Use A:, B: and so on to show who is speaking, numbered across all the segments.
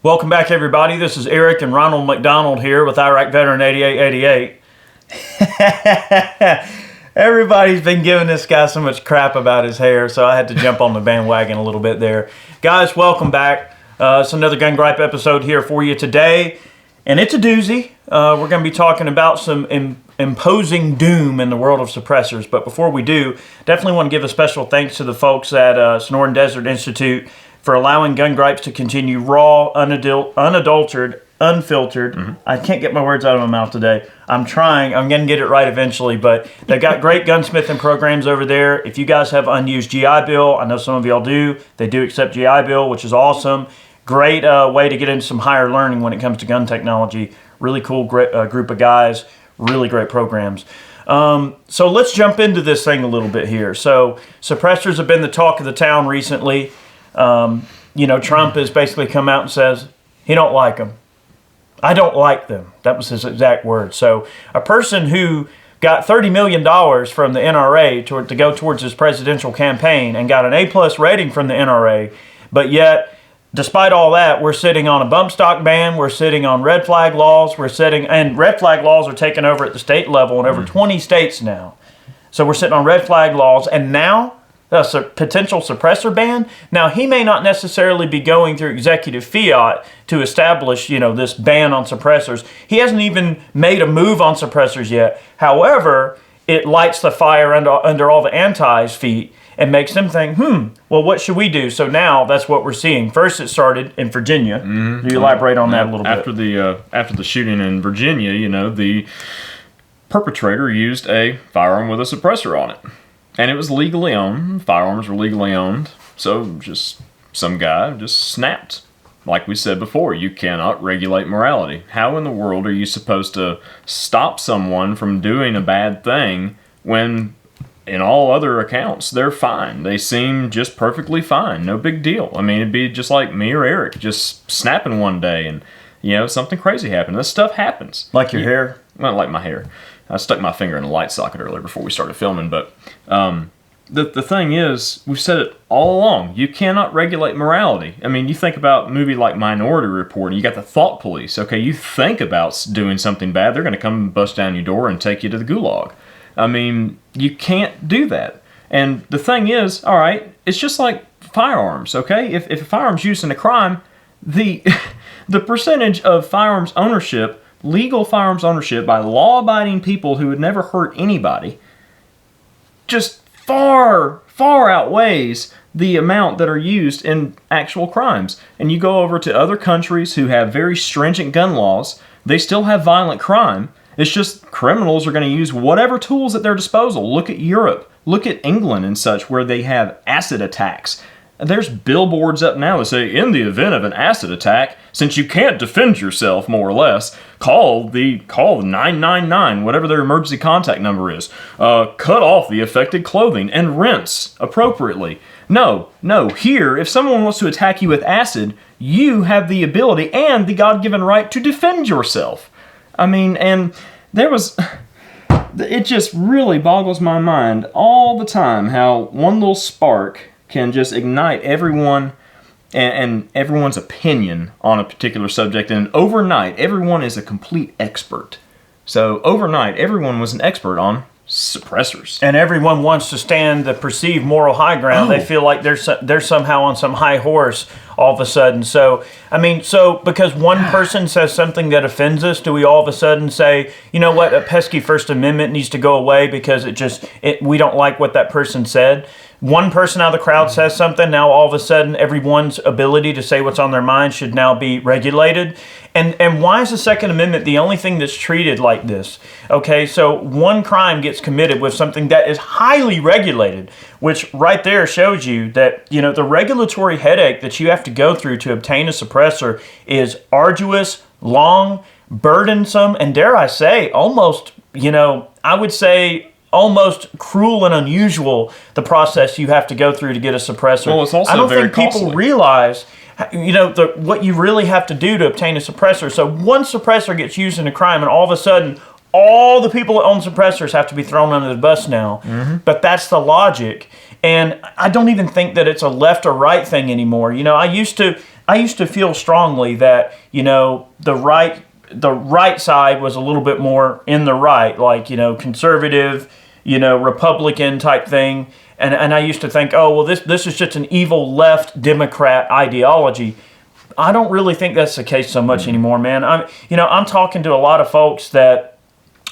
A: Welcome back, everybody. This is Eric and Ronald McDonald here with Iraq Veteran 8888. Everybody's been giving this guy so much crap about his hair, so I had to jump on the bandwagon a little bit there. Guys, welcome back. It's another Gun Gripe episode here for you today, and it's a doozy. We're going to be talking about some imposing doom in the world of suppressors, but before we do, definitely want to give a special thanks to the folks at Sonoran Desert Institute for allowing Gun Gripes to continue raw, unadulterated, unfiltered. I can't get my words out of my mouth today. I'm trying. I'm going to get it right eventually, but they've got great gunsmithing programs over there. If you guys have unused GI Bill, I know some of y'all do. They do accept GI Bill, which is awesome. Great way to get into some higher learning when it comes to gun technology. Really cool group of guys. Really great programs. So let's jump into this thing a little bit here. So suppressors have been the talk of the town recently. Trump has basically come out and says he don't like them. I don't like them. That was his exact word. So a person who got $30 million from the NRA to go towards his presidential campaign and got an A+ rating from the NRA, but yet, despite all that, we're sitting on a bump stock ban, we're sitting on red flag laws, and red flag laws are taken over at the state level in over 20 states now. So we're sitting on red flag laws, and now a potential suppressor ban. Now, he may not necessarily be going through executive fiat to establish, this ban on suppressors. He hasn't even made a move on suppressors yet. However, it lights the fire under all the antis' feet and makes them think, well, what should we do? So now that's what we're seeing. First, it started in Virginia. Do you elaborate on that a little bit?
B: After the shooting in Virginia, the perpetrator used a firearm with a suppressor on it. And it was legally owned. Firearms were legally owned. So just some guy just snapped. Like we said before, you cannot regulate morality. How in the world are you supposed to stop someone from doing a bad thing when, in all other accounts, they're fine? They seem just perfectly fine. No big deal. I mean, it'd be just like me or Eric just snapping one day and, something crazy happened. This stuff happens.
A: Like your hair?
B: Well, like my hair. I stuck my finger in a light socket earlier before we started filming, but the thing is, we've said it all along, you cannot regulate morality. I mean, you think about a movie like Minority Report, and you got the thought police. Okay, you think about doing something bad, they're going to come and bust down your door and take you to the gulag. I mean, you can't do that. And the thing is, all right, it's just like firearms, okay? If a firearm's used in a crime, the percentage of firearms ownership, legal firearms ownership by law-abiding people who would never hurt anybody, just far outweighs the amount that are used in actual crimes. And you go over to other countries who have very stringent gun laws, they still have violent crime. It's just criminals are going to use whatever tools at their disposal. Look at Europe. Look at England and such, where they have acid attacks. There's billboards up now that say, in the event of an acid attack, since you can't defend yourself, more or less, call 999, whatever their emergency contact number is. Cut off the affected clothing and rinse appropriately. No. Here, if someone wants to attack you with acid, you have the ability and the God-given right to defend yourself. I mean, and it just really boggles my mind all the time how one little spark can just ignite everyone and everyone's opinion on a particular subject, and overnight everyone is a complete expert. So overnight everyone was an expert on suppressors, and
A: everyone wants to stand the perceived moral high ground. They feel like they're somehow on some high horse all of a sudden. So because one person says something that offends us, do we all of a sudden say, you know what, a pesky First Amendment needs to go away because we don't like what that person said? One person out of the crowd says something, now all of a sudden everyone's ability to say what's on their mind should now be regulated. And why is the Second Amendment the only thing that's treated like this? Okay, so one crime gets committed with something that is highly regulated, which right there shows you that, the regulatory headache that you have to go through to obtain a suppressor is arduous, long, burdensome, and dare I say, almost, almost cruel and unusual, the process you have to go through to get a suppressor.
B: Well, it's also
A: I don't
B: very
A: think people
B: costly.
A: realize, what you really have to do to obtain a suppressor. So one suppressor gets used in a crime, and all of a sudden, all the people that own suppressors have to be thrown under the bus now. Mm-hmm. But that's the logic. And I don't even think that it's a left or right thing anymore. I used to I used to feel strongly that, the right side was a little bit more in the right, like, conservative, Republican type thing. And I used to think, oh, well, this is just an evil left Democrat ideology. I don't really think that's the case so much anymore, man. I'm talking to a lot of folks that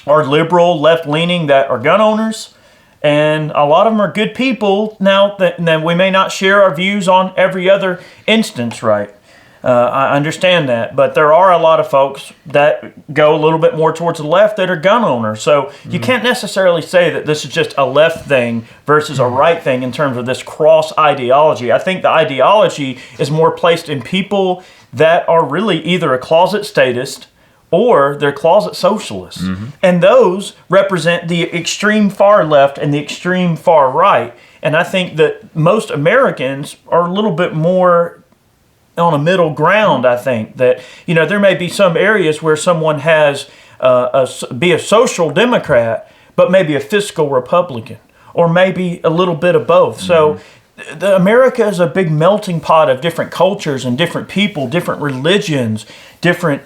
A: are liberal, left-leaning, that are gun owners, and a lot of them are good people. Now, that we may not share our views on every other instance, right? I understand that, but there are a lot of folks that go a little bit more towards the left that are gun owners. So you can't necessarily say that this is just a left thing versus a right thing in terms of this cross ideology. I think the ideology is more placed in people that are really either a closet statist or they're closet socialists. And those represent the extreme far left and the extreme far right. And I think that most Americans are a little bit more on a middle ground. I think that, there may be some areas where someone has be a social Democrat, but maybe a fiscal Republican, or maybe a little bit of both. So America is a big melting pot of different cultures and different people, different religions, different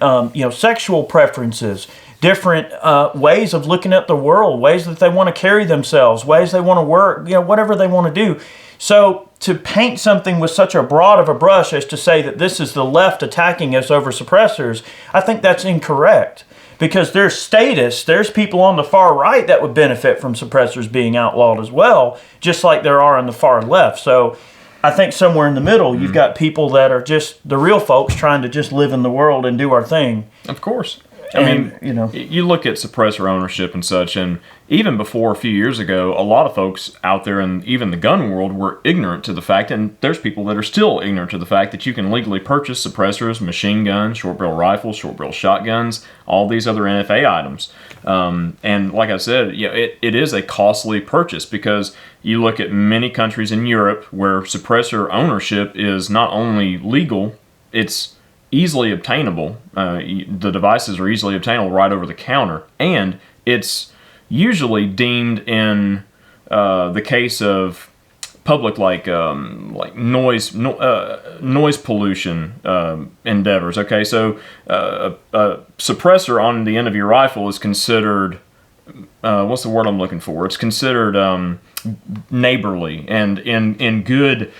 A: sexual preferences, different ways of looking at the world, ways that they want to carry themselves, ways they want to work, whatever they want to do. So to paint something with such a broad of a brush as to say that this is the left attacking us over suppressors, I think that's incorrect. Because there's statists, there's people on the far right that would benefit from suppressors being outlawed as well, just like there are on the far left. So I think somewhere in the middle, you've got people that are just the real folks trying to just live in the world and do our thing.
B: Of course. I mean, you look at suppressor ownership and such, and even before a few years ago, a lot of folks out there in even the gun world were ignorant to the fact, and there's people that are still ignorant to the fact that you can legally purchase suppressors, machine guns, short-barrel rifles, short-barrel shotguns, all these other NFA items. And like I said, it is a costly purchase because you look at many countries in Europe where suppressor ownership is not only legal, it's easily obtainable. The devices are easily obtainable right over the counter, and it's usually deemed in the case of public like noise pollution endeavors. Okay, so a suppressor on the end of your rifle is considered what's the word I'm looking for? It's considered neighborly and in good.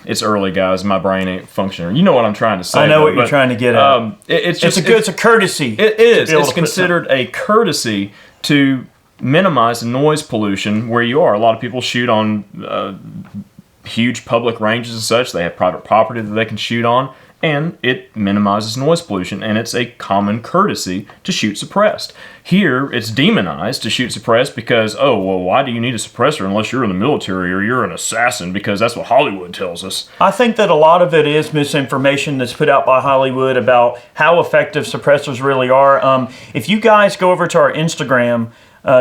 B: It's early, guys. My brain ain't functioning. You know what I'm trying to say.
A: I know what you're trying to get at. It's a courtesy.
B: It is. It's considered a courtesy to minimize noise pollution where you are. A lot of people shoot on huge public ranges and such. They have private property that they can shoot on, and it minimizes noise pollution, and it's a common courtesy to shoot suppressed. Here, it's demonized to shoot suppressed because, why do you need a suppressor unless you're in the military or you're an assassin, because that's what Hollywood tells us.
A: I think that a lot of it is misinformation that's put out by Hollywood about how effective suppressors really are. If you guys go over to our Instagram,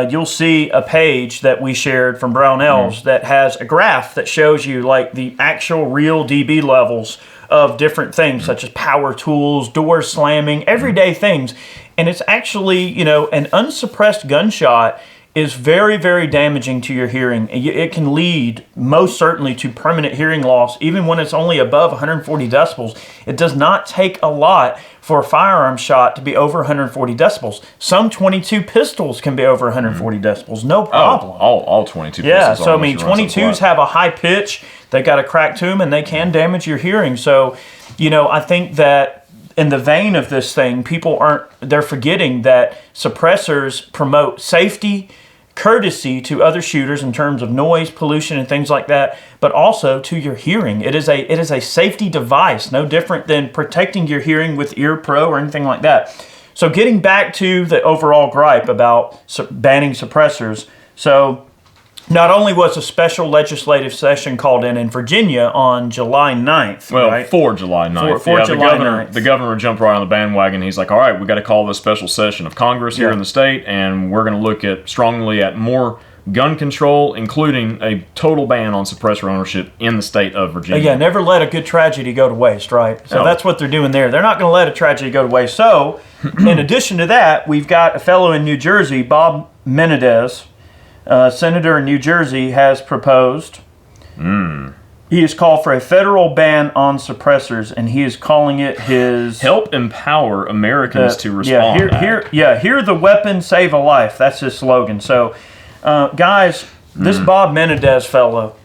A: you'll see a page that we shared from Brownells that has a graph that shows you like the actual real dB levels of different things such as power tools, door slamming, everyday things. And it's actually, an unsuppressed gunshot is very, very damaging to your hearing. It can lead most certainly to permanent hearing loss, even when it's only above 140 decibels. It does not take a lot for a firearm shot to be over 140 decibels. Some 22 pistols can be over 140 decibels, no problem.
B: All 22 pistols.
A: Yeah, so 22s have a high pitch, they got a crack to them, and they can damage your hearing. So, I think that in the vein of this thing, they're forgetting that suppressors promote safety, courtesy to other shooters in terms of noise, pollution, and things like that, but also to your hearing. It is a safety device, no different than protecting your hearing with Ear Pro or anything like that. So getting back to the overall gripe about banning suppressors, so not only was a special legislative session called in Virginia on July 9th.
B: Well,
A: right?
B: for July 9th.
A: For July 9th.
B: The governor jumped right on the bandwagon. He's like, all right, we got to call this special session of Congress here in the state, and we're going to look strongly at more gun control, including a total ban on suppressor ownership in the state of Virginia.
A: Yeah, never let a good tragedy go to waste, right? So that's what they're doing there. They're not going to let a tragedy go to waste. So, in addition to that, we've got a fellow in New Jersey, Bob Menendez, senator in New Jersey, has proposed He has called for a federal ban on suppressors, and he is calling it his...
B: Help empower Americans to respond.
A: Hear the weapon, save a life. That's his slogan. So, guys, this Bob Menendez fellow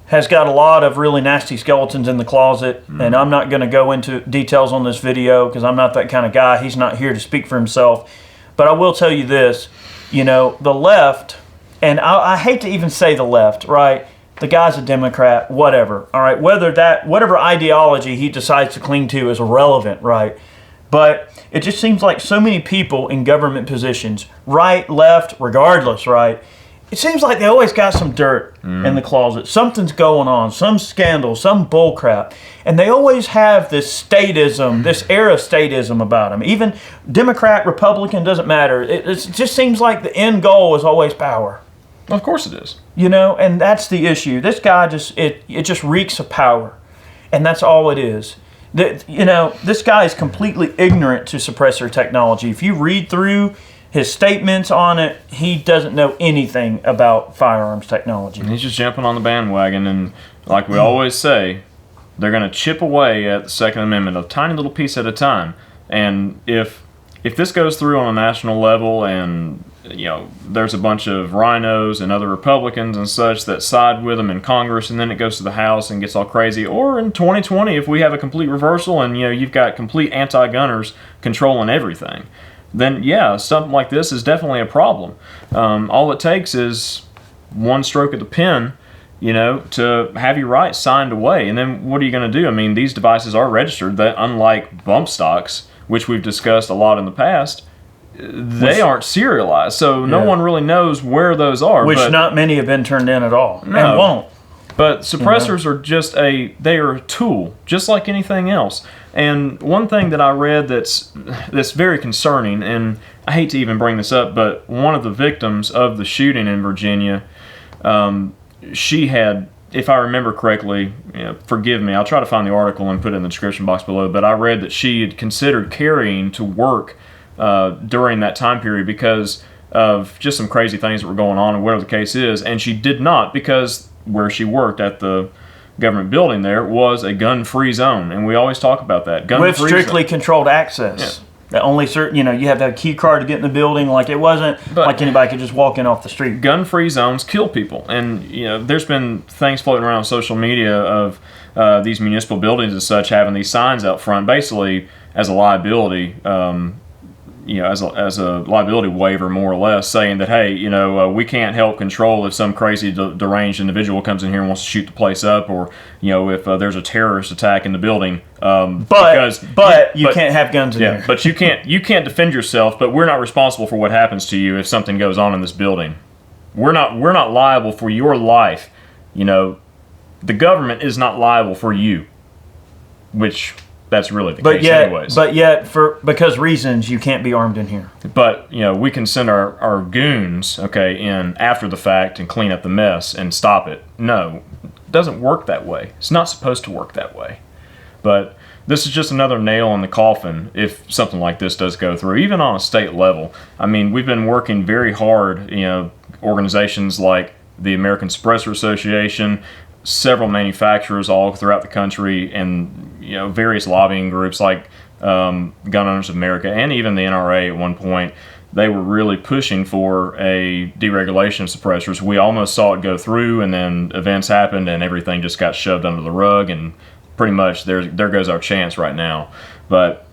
A: has got a lot of really nasty skeletons in the closet, and I'm not going to go into details on this video because I'm not that kind of guy. He's not here to speak for himself. But I will tell you this, the left, and I hate to even say the left, right? The guy's a Democrat, whatever, all right? Whatever ideology he decides to cling to is irrelevant, right? But it just seems like so many people in government positions, right, left, regardless, right? It seems like they always got some dirt in the closet. Something's going on, some scandal, some bullcrap. And they always have this statism, this air of statism about them. Even Democrat, Republican, doesn't matter. It just seems like the end goal is always power.
B: Of course it is.
A: And that's the issue. This guy it just reeks of power. And that's all it is. This guy is completely ignorant to suppressor technology. If you read through his statements on it, he doesn't know anything about firearms technology.
B: He's just jumping on the bandwagon, and like we always say, they're going to chip away at the Second Amendment a tiny little piece at a time. And if this goes through on a national level, and there's a bunch of rhinos and other Republicans and such that side with them in Congress, and then it goes to the House and gets all crazy, or in 2020, if we have a complete reversal and you've got complete anti-gunners controlling everything, then something like this is definitely a problem. All it takes is one stroke of the pen, to have your rights signed away. And then what are you going to do? I mean, these devices are registered. That, unlike bump stocks, which we've discussed a lot in the past, they aren't serialized. So no one really knows where those are.
A: Which not many have been turned in at all. And won't.
B: But suppressors are just they are a tool, just like anything else. And one thing that I read that's very concerning, and I hate to even bring this up, but one of the victims of the shooting in Virginia, she had, if I remember correctly, forgive me, I'll try to find the article and put it in the description box below, but I read that she had considered carrying to work during that time period because of just some crazy things that were going on, and whatever the case is, and she did not, because where she worked at the government building there was a gun-free zone, and we always talk about that.
A: With strictly controlled access. That only certain, you have to have a key card to get in the building. Like, it wasn't like anybody could just walk in off the street.
B: Gun-free zones kill people, and there's been things floating around on social media of these municipal buildings and such having these signs out front, basically as a liability. As a liability waiver, more or less, saying that, hey, we can't help control if some crazy deranged individual comes in here and wants to shoot the place up, or if there's a terrorist attack in the building.
A: But you can't have guns in there.
B: But you can't defend yourself. But we're not responsible for what happens to you if something goes on in this building. We're not liable for your life. The government is not liable for you, which. That's really the case anyways.
A: But yet, because reasons, you can't be armed in here.
B: But, we can send our goons, in after the fact and clean up the mess and stop it. No, it doesn't work that way. It's not supposed to work that way. But this is just another nail in the coffin if something like this does go through, even on a state level. I mean, we've been working very hard, organizations like the American Suppressor Association, several manufacturers all throughout the country, and various lobbying groups like Gun Owners of America, and even the NRA at one point. They were really pushing for a deregulation of suppressors. We almost saw it go through, and then events happened and everything just got shoved under the rug, and pretty much there goes our chance right now. But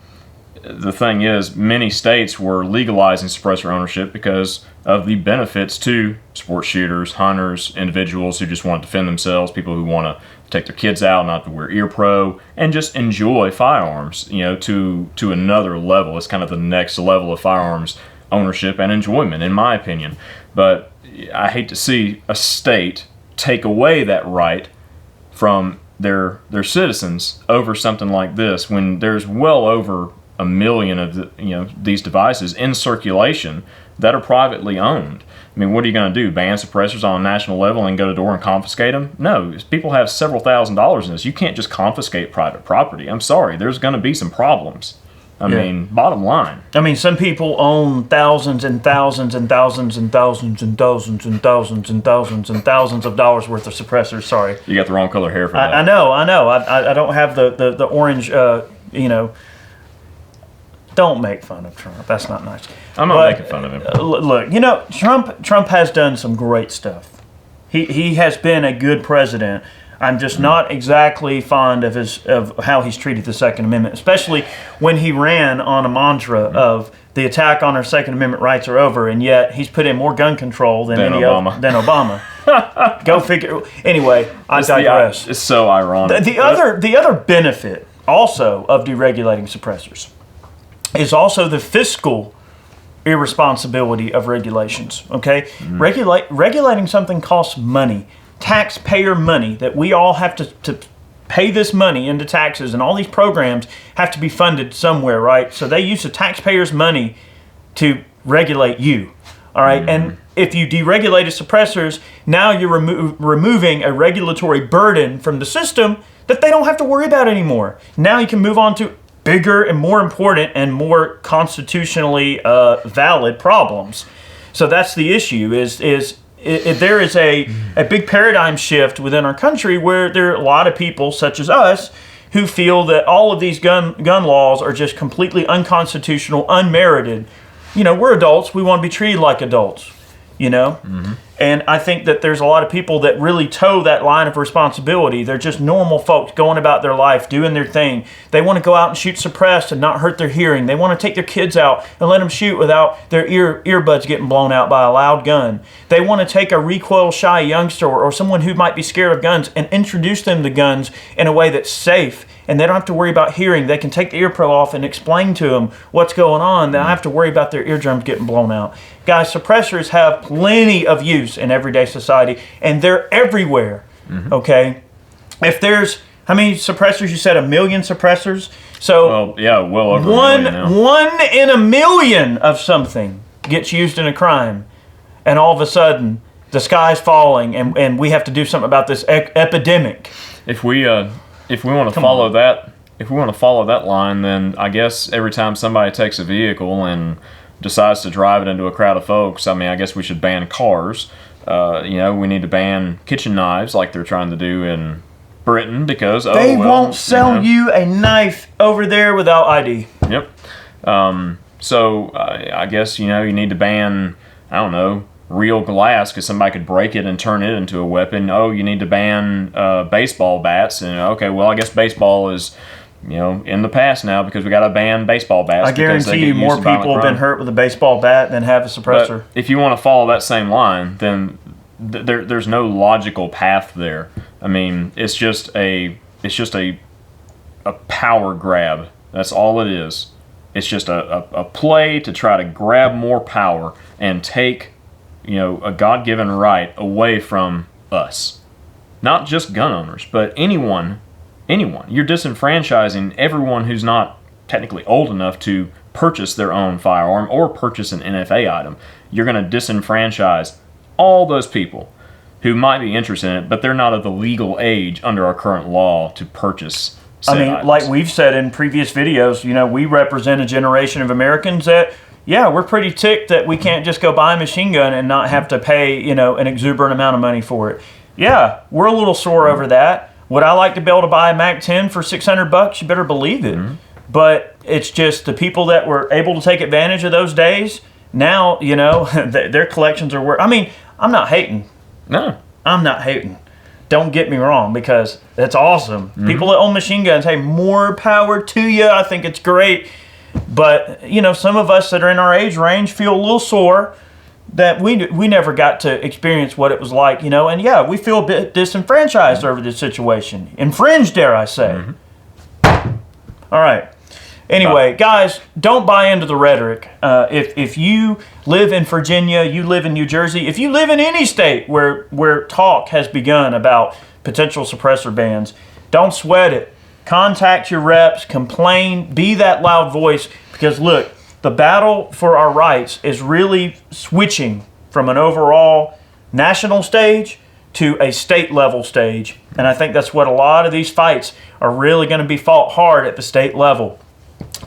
B: the thing is, many states were legalizing suppressor ownership because of the benefits to sport shooters, hunters, individuals who just want to defend themselves, people who want to take their kids out, not to wear ear pro, and just enjoy firearms, to another level. It's kind of the next level of firearms ownership and enjoyment, in my opinion. But I hate to see a state take away that right from their citizens over something like this, when there's well over 1 million of these devices in circulation that are privately owned. I mean, what are you going to do? Ban suppressors on a national level and go to the door and confiscate them? No, people have several $1,000s in this. You can't just confiscate private property. I'm sorry, there's going to be some problems. I mean, bottom line.
A: I mean, some people own thousands and thousands and thousands and thousands and thousands and thousands and thousands and thousands of dollars worth of suppressors. Sorry.
B: You got the wrong color hair for that.
A: I know. I don't have the orange, Don't make fun of Trump. That's not nice.
B: I'm not making fun of him.
A: Look, Trump has done some great stuff. He has been a good president. I'm just not exactly fond of how he's treated the Second Amendment, especially when he ran on a mantra of the attack on our Second Amendment rights are over, and yet he's put in more gun control than Obama. Go figure. Anyway, I digress.
B: It's so ironic.
A: The other benefit also of deregulating suppressors is also the fiscal irresponsibility of regulations. Okay, regulating something costs money. Taxpayer money that we all have to pay this money into taxes, and all these programs have to be funded somewhere, right? So they use the taxpayers' money to regulate you, all right? And if you deregulated suppressors, now you're removing a regulatory burden from the system that they don't have to worry about anymore. Now you can move on to bigger and more important and more constitutionally valid problems. So that's the issue, there is a big paradigm shift within our country where there are a lot of people, such as us, who feel that all of these gun laws are just completely unconstitutional, unmerited. We're adults. We want to be treated like adults, And I think that there's a lot of people that really toe that line of responsibility. They're just normal folks going about their life, doing their thing. They want to go out and shoot suppressed and not hurt their hearing. They want to take their kids out and let them shoot without their earbuds getting blown out by a loud gun. They want to take a recoil-shy youngster or someone who might be scared of guns and introduce them to guns in a way that's safe, and they don't have to worry about hearing. They can take the ear pro off and explain to them what's going on. They don't have to worry about their eardrums getting blown out. Guys, suppressors have plenty of use in everyday society, and they're everywhere, okay? If there's, how many suppressors? You said 1 million suppressors? So
B: well over 1 million now.
A: 1 in 1 million of something gets used in a crime, and all of a sudden the sky's falling, and we have to do something about this epidemic.
B: If we want to follow that line, then I guess every time somebody takes a vehicle and decides to drive it into a crowd of folks, I guess we should ban cars. We need to ban kitchen knives like they're trying to do in Britain because
A: they won't sell you a knife over there without ID.
B: Yep. So I guess you need to ban, I don't know, real glass because somebody could break it and turn it into a weapon. You need to ban baseball bats, and I guess baseball is in the past now because we got to ban baseball bats.
A: I guarantee you more people have been hurt with a baseball bat than have a suppressor.
B: But if you want to follow that same line, then there's no logical path there. It's just a power grab. That's all it is. It's just a play to try to grab more power and take a God-given right away from us. Not just gun owners, but anyone. You're disenfranchising everyone who's not technically old enough to purchase their own firearm or purchase an NFA item. You're going to disenfranchise all those people who might be interested in it, but they're not of the legal age under our current law to purchase said items.
A: Like we've said in previous videos, we represent a generation of Americans that, we're pretty ticked that we can't just go buy a machine gun and not have to pay, an exuberant amount of money for it. Yeah, we're a little sore over that. Would I like to be able to buy a Mac 10 for $600? You better believe it. But it's just the people that were able to take advantage of those days, now, their collections are worth. I'm not hating.
B: No.
A: I'm not hating. Don't get me wrong, because that's awesome. People that own machine guns, hey, more power to you. I think it's great. But, some of us that are in our age range feel a little sore that we never got to experience what it was like, and we feel a bit disenfranchised over this situation. Infringed, dare I say. All right. Anyway, guys, don't buy into the rhetoric. If you live in Virginia, you live in New Jersey, if you live in any state where talk has begun about potential suppressor bans, don't sweat it. Contact your reps, complain, be that loud voice, because look, the battle for our rights is really switching from an overall national stage to a state level stage. And I think that's what a lot of these fights are really going to be fought hard at the state level.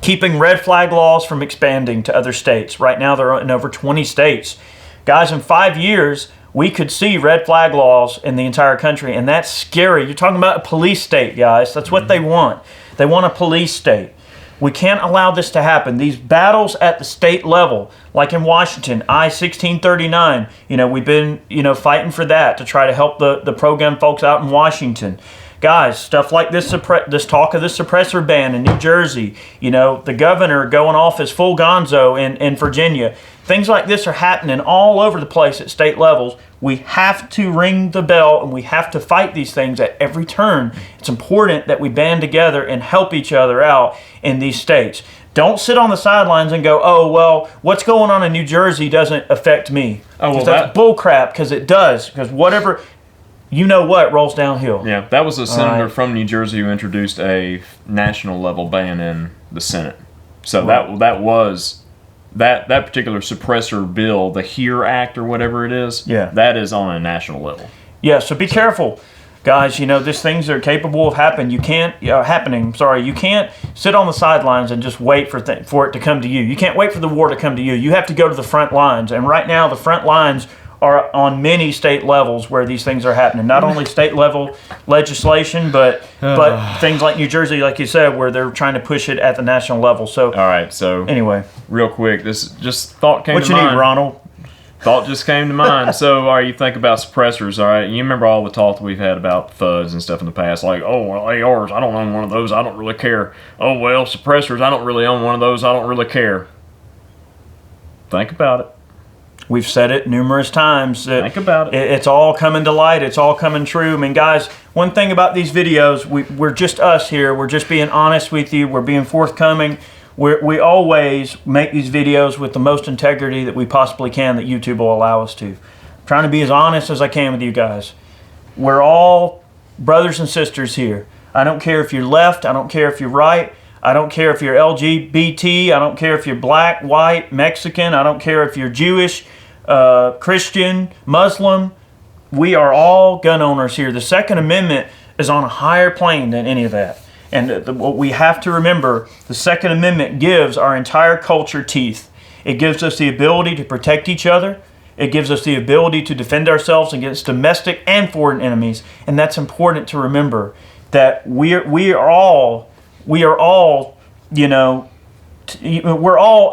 A: keeping red flag laws from expanding to other states. Right now, they're in over 20 states. Guys, in 5 years, we could see red flag laws in the entire country, and that's scary. You're talking about a police state, guys. That's what they want. They want a police state. We can't allow this to happen. These battles at the state level, like in Washington, I-1639, we've been, fighting for that to try to help the pro-gun folks out in Washington. Guys, stuff like this talk of the suppressor ban in New Jersey, the governor going off as full gonzo in Virginia. Things like this are happening all over the place at state levels. We have to ring the bell, and we have to fight these things at every turn. It's important that we band together and help each other out in these states. Don't sit on the sidelines and go, oh, well, what's going on in New Jersey doesn't affect me. Oh, well, that's bull crap, because it does. Because whatever, rolls downhill.
B: Yeah, that was a senator from New Jersey who introduced a national level ban in the Senate. So that was... That particular suppressor bill, the HERE Act or whatever it is, that is on a national level.
A: Yeah, so be careful, guys. These things are capable of happening. You can't sit on the sidelines and just wait for it to come to you. You can't wait for the war to come to you. You have to go to the front lines. And right now, the front lines are on many state levels where these things are happening. Not only state level legislation, but things like New Jersey, like you said, where they're trying to push it at the national level. So,
B: all right. So
A: anyway,
B: real quick, this just thought came to mind.
A: What you need, Ronald?
B: Thought just came to mind. So, all right, you think about suppressors, all right? You remember all the talk that we've had about FUDs and stuff in the past, like, oh, well, ARs, I don't own one of those, I don't really care. Oh, well, suppressors, I don't really own one of those, I don't really care. Think about it.
A: We've said it numerous times.
B: Think about it.
A: It's all coming to light. It's all coming true. I mean, guys, one thing about these videos, we're just us here. We're just being honest with you. We're being forthcoming. We always make these videos with the most integrity that we possibly can that YouTube will allow us to. I'm trying to be as honest as I can with you guys. We're all brothers and sisters here. I don't care if you're left. I don't care if you're right. I don't care if you're LGBT. I don't care if you're black, white, Mexican. I don't care if you're Jewish, Christian, Muslim. We are all gun owners here. The Second Amendment is on a higher plane than any of that. And what we have to remember, the Second Amendment gives our entire culture teeth. It gives us the ability to protect each other. It gives us the ability to defend ourselves against domestic and foreign enemies. And that's important to remember, that we are all we're all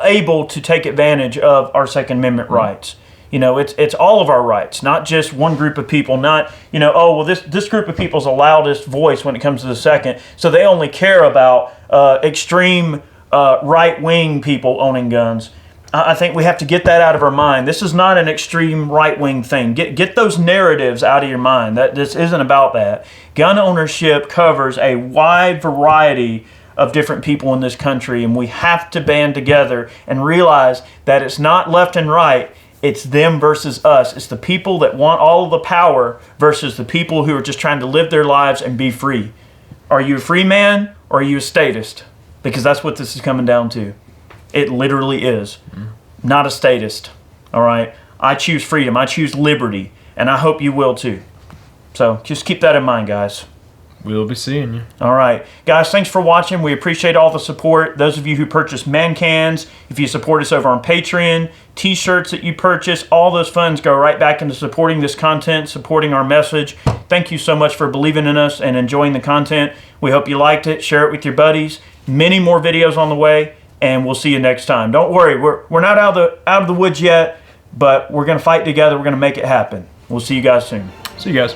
A: able to take advantage of our Second Amendment rights. It's all of our rights, not just one group of people, not, this group of people's the loudest voice when it comes to the second, so they only care about extreme right-wing people owning guns. I think we have to get that out of our mind. This is not an extreme right-wing thing. Get those narratives out of your mind. This isn't about that. Gun ownership covers a wide variety of different people in this country, and we have to band together and realize that it's not left and right. It's them versus us. It's the people that want all of the power versus the people who are just trying to live their lives and be free. Are you a free man or are you a statist? Because that's what this is coming down to. It literally is. Not a statist. All right? I choose freedom. I choose liberty. And I hope you will too. So just keep that in mind, guys.
B: We'll be seeing you.
A: All right. Guys, thanks for watching. We appreciate all the support. Those of you who purchase man cans, if you support us over on Patreon, t-shirts that you purchase, all those funds go right back into supporting this content, supporting our message. Thank you so much for believing in us and enjoying the content. We hope you liked it. Share it with your buddies. Many more videos on the way, and we'll see you next time. Don't worry, we're not out of the woods yet, but we're going to fight together. We're going to make it happen. We'll see you guys soon.
B: See you guys.